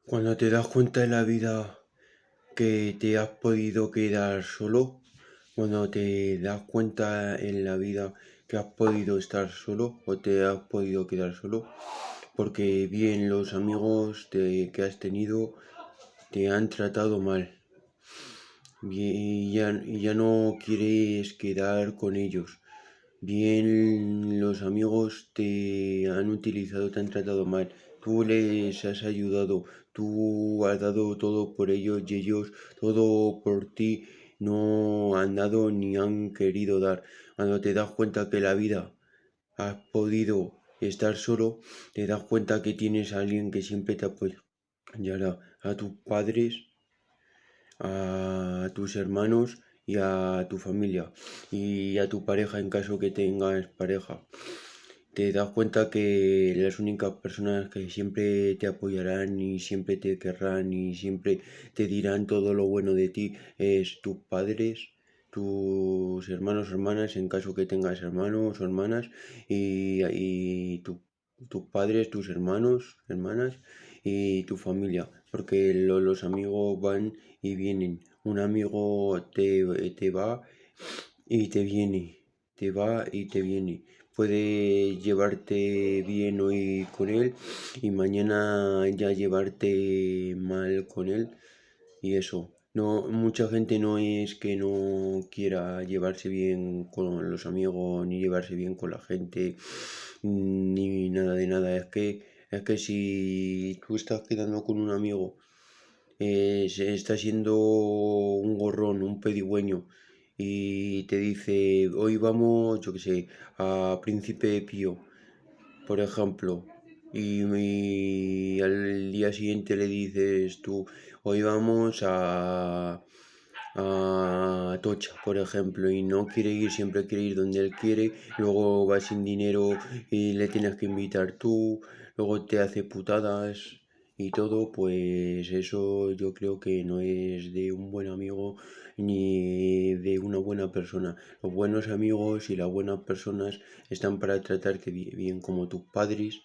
Cuando te das cuenta en la vida que te has podido quedar solo, cuando te das cuenta en la vida que has podido estar solo o te has podido quedar solo, porque bien los amigos que has tenido te han tratado mal y ya no quieres quedar con ellos. Bien, los amigos te han utilizado, te han tratado mal. Tú les has ayudado, tú has dado todo por ellos y ellos todo por ti no han dado ni han querido dar. Cuando te das cuenta que la vida has podido estar solo, te das cuenta que tienes a alguien que siempre te apoyará, a tus padres, a tus hermanos y a tu familia y a tu pareja en caso que tengas pareja. Te das cuenta que las únicas personas que siempre te apoyarán y siempre te querrán y siempre te dirán todo lo bueno de ti es tus padres, tus hermanos o hermanas en caso que tengas hermanos o hermanas y tus padres, tus hermanos, hermanas y tu familia, porque los amigos van y vienen. Un amigo te va y te viene, te va y te viene. Puede llevarte bien hoy con él y mañana ya llevarte mal con él y eso. No, mucha gente no es que no quiera llevarse bien con los amigos ni llevarse bien con la gente ni nada de nada. Es que si tú estás quedando con un amigo, se está siendo un gorrón, un pedigüeño, y te dice, hoy vamos, yo qué sé, a Príncipe Pío, por ejemplo, y al día siguiente le dices tú, hoy vamos a Tocha, por ejemplo, y no quiere ir, siempre quiere ir donde él quiere, luego va sin dinero y le tienes que invitar tú, luego te hace putadas y todo, pues eso yo creo que no es de un buen amigo ni de una buena persona. Los buenos amigos y las buenas personas están para tratarte bien, como tus padres,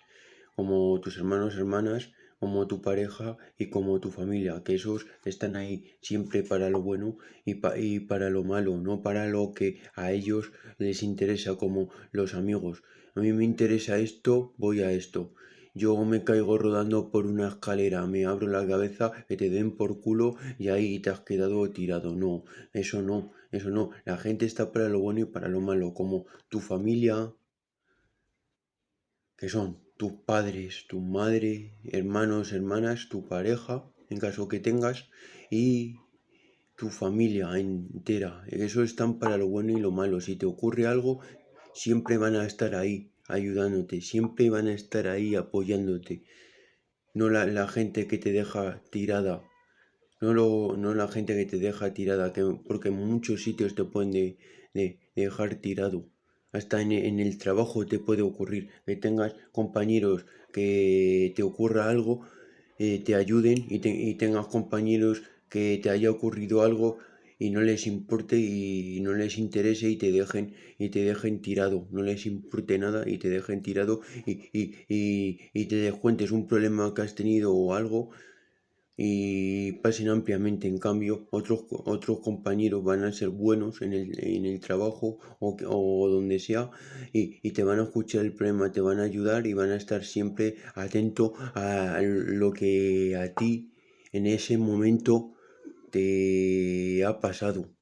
como tus hermanos, hermanas, como tu pareja y como tu familia, que esos están ahí siempre para lo bueno y para lo malo, no para lo que a ellos les interesa, como los amigos. A mí me interesa esto, voy a esto. Yo me caigo rodando por una escalera, me abro la cabeza, que te den por culo y ahí te has quedado tirado. No, eso no, eso no. La gente está para lo bueno y para lo malo, como tu familia, que son tus padres, tu madre, hermanos, hermanas, tu pareja, en caso que tengas, y tu familia entera. Eso están para lo bueno y lo malo. Si te ocurre algo, siempre van a estar ahí ayudándote, siempre van a estar ahí apoyándote. No la gente que te deja tirada, no la gente que te deja tirada, porque en muchos sitios te pueden dejar tirado. Hasta en el trabajo te puede ocurrir que tengas compañeros que te ocurra algo, te ayuden y tengas compañeros que te haya ocurrido algo y no les importe y no les interese y te dejen tirado, no les importe nada y te dejen tirado y te descuentes un problema que has tenido o algo y pasen ampliamente. En cambio, otros compañeros van a ser buenos en el trabajo o donde sea y te van a escuchar el problema, te van a ayudar y van a estar siempre atento a lo que a ti en ese momento te ha pasado.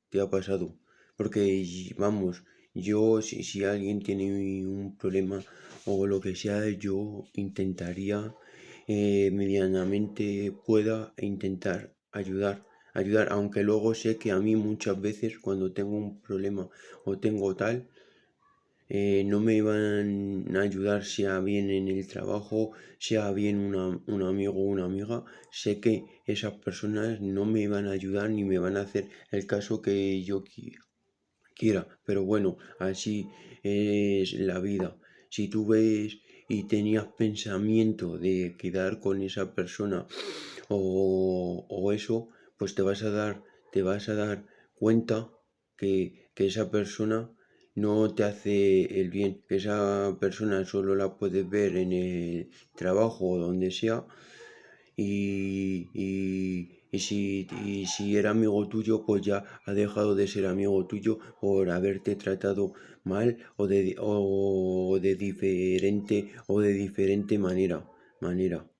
Porque, vamos, yo si alguien tiene un problema o lo que sea, yo intentaría medianamente pueda intentar ayudar, aunque luego sé que a mí muchas veces cuando tengo un problema o tengo tal, no me van a ayudar, sea bien en el trabajo, sea bien un amigo o una amiga, sé que esas personas no me van a ayudar ni me van a hacer el caso que yo quiera, pero bueno, así es la vida. Si tú ves y tenías pensamiento de quedar con esa persona o eso, pues te vas a dar cuenta que esa persona no te hace el bien, que esa persona solo la puedes ver en el trabajo o donde sea y si era amigo tuyo, pues ya ha dejado de ser amigo tuyo por haberte tratado mal o de diferente manera.